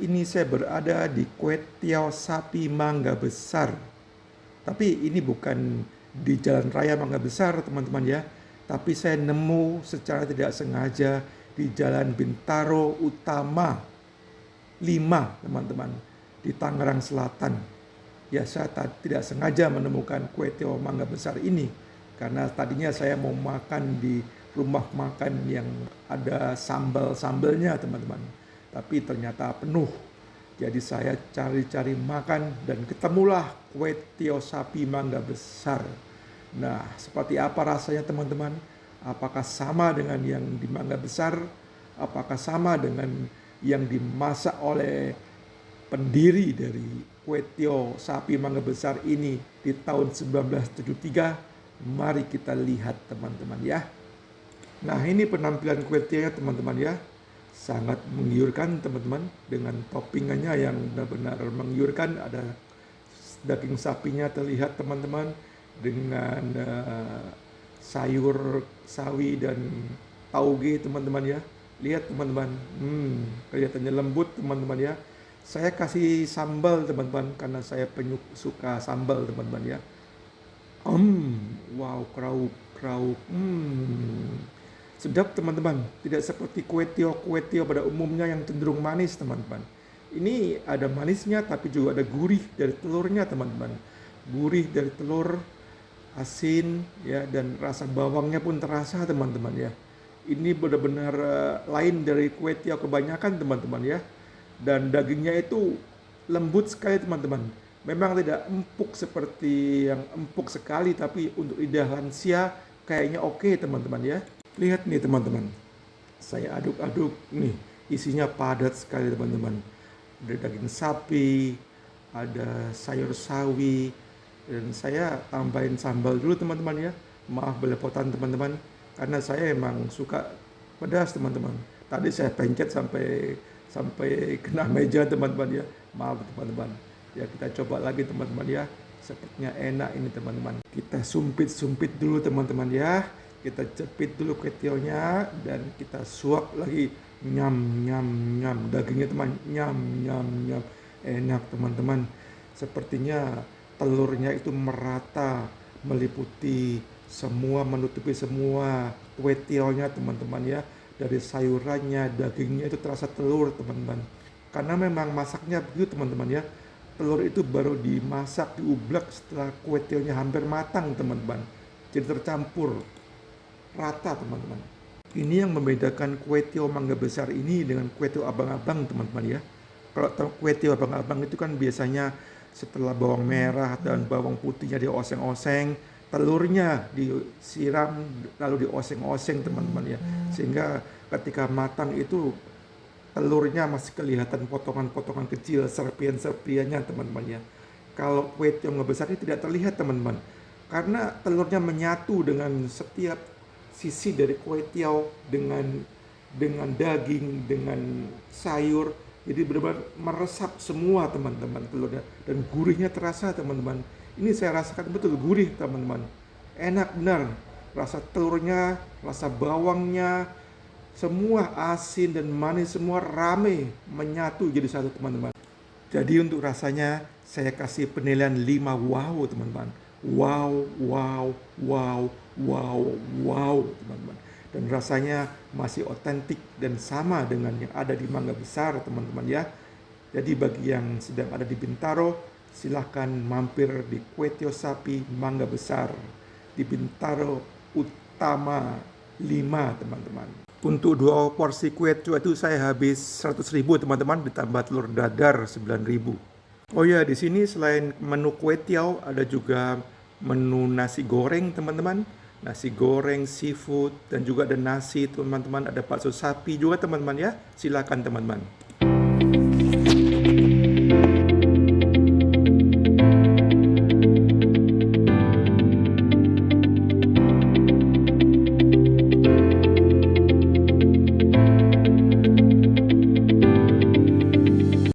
ini saya berada di Kue Tiaw Sapi Mangga Besar. Tapi ini bukan di Jalan Raya Mangga Besar, teman-teman ya. Tapi saya nemu secara tidak sengaja di Jalan Bintaro Utama 5, teman-teman, di Tangerang Selatan. Ya, saya tidak sengaja menemukan Kue Tiaw Mangga Besar ini karena tadinya saya mau makan di rumah makan yang ada sambal-sambalnya, teman-teman. Tapi ternyata penuh. Jadi saya cari-cari makan dan ketemulah Kue Tiaw Sapi Mangga Besar. Nah, seperti apa rasanya, teman-teman? Apakah sama dengan yang di Mangga Besar? Apakah sama dengan yang dimasak oleh pendiri dari Kue Tiaw Sapi Mangga Besar ini di tahun 1973? Mari kita lihat, teman-teman ya. Nah, ini penampilan kue tiawnya, teman-teman ya. Sangat menggiurkan, teman-teman, dengan toppingannya yang benar-benar menggiurkan. Ada daging sapinya terlihat, teman-teman, dengan sayur sawi dan tauge, teman-teman ya. Lihat, teman-teman, kelihatannya lembut, teman-teman ya. Saya kasih sambal, teman-teman, karena saya suka sambal, teman-teman ya. Wow, krauk. Sedap, teman-teman. Tidak seperti kue tiaw pada umumnya yang cenderung manis, teman-teman. Ini ada manisnya tapi juga ada gurih dari telurnya, teman-teman. Gurih dari telur, asin ya, dan rasa bawangnya pun terasa, teman-teman ya. Ini benar-benar lain dari kue tiaw kebanyakan, teman-teman ya. Dan dagingnya itu lembut sekali, teman-teman. Memang tidak empuk seperti yang empuk sekali, tapi untuk lidah lansia kayaknya oke, teman-teman ya. Lihat nih, teman-teman. Saya aduk-aduk nih, isinya padat sekali, teman-teman. Ada daging sapi, ada sayur sawi, dan saya tambahin sambal dulu, teman-teman ya. Maaf belepotan, teman-teman, karena saya emang suka pedas, teman-teman. Tadi saya pencet sampai kena meja, teman-teman ya. Maaf, teman-teman. Ya, kita coba lagi, teman-teman ya. Sepertinya enak ini, teman-teman. Kita sumpit dulu, teman-teman ya. Kita jepit dulu kue tiawnya dan kita suap lagi. Nyam. Dagingnya, teman, nyam. Enak, teman-teman. Sepertinya telurnya itu merata, meliputi semua, menutupi semua kue tiawnya, teman-teman ya. Dari sayurannya, dagingnya itu terasa telur, teman-teman. Karena memang masaknya begitu, teman-teman ya. Telur itu baru dimasak, diublak setelah kue tiawnya hampir matang, teman-teman. Jadi tercampur rata, teman-teman. Ini yang membedakan kue tiaw Mangga Besar ini dengan kue tiaw abang-abang, teman-teman ya. Kalau kue tiaw abang-abang itu kan biasanya setelah bawang merah dan bawang putihnya dioseng-oseng, telurnya disiram lalu dioseng-oseng, teman-teman ya. Sehingga ketika matang itu telurnya masih kelihatan potongan-potongan kecil, serpian-serpiannya, teman-teman ya. Kalau kue tiaw Mangga Besar ini tidak terlihat, teman-teman. Karena telurnya menyatu dengan setiap sisi dari kue tiaw, dengan daging, dengan sayur. Jadi benar-benar meresap semua, teman-teman, telurnya. Dan gurihnya terasa, teman-teman. Ini saya rasakan betul gurih, teman-teman. Enak benar. Rasa telurnya, rasa bawangnya, semua asin dan manis, semua rame menyatu jadi satu, teman-teman. Jadi untuk rasanya saya kasih penilaian 5 wow, teman-teman. Wow, teman-teman. Dan rasanya masih otentik dan sama dengan yang ada di Mangga Besar, teman-teman ya. Jadi bagi yang sedang ada di Bintaro, silahkan mampir di Kue Tiaw Sapi Mangga Besar di Bintaro Utama 5, teman-teman. Untuk 2 porsi kue tiaw itu saya habis 100.000, teman-teman, ditambah telur dadar 9.000. Oh ya, di sini selain menu kue tiaw ada juga menu nasi goreng, teman-teman. Nasi goreng, seafood, dan juga ada nasi, teman-teman. Ada bakso sapi juga, teman-teman ya. Silakan, teman-teman.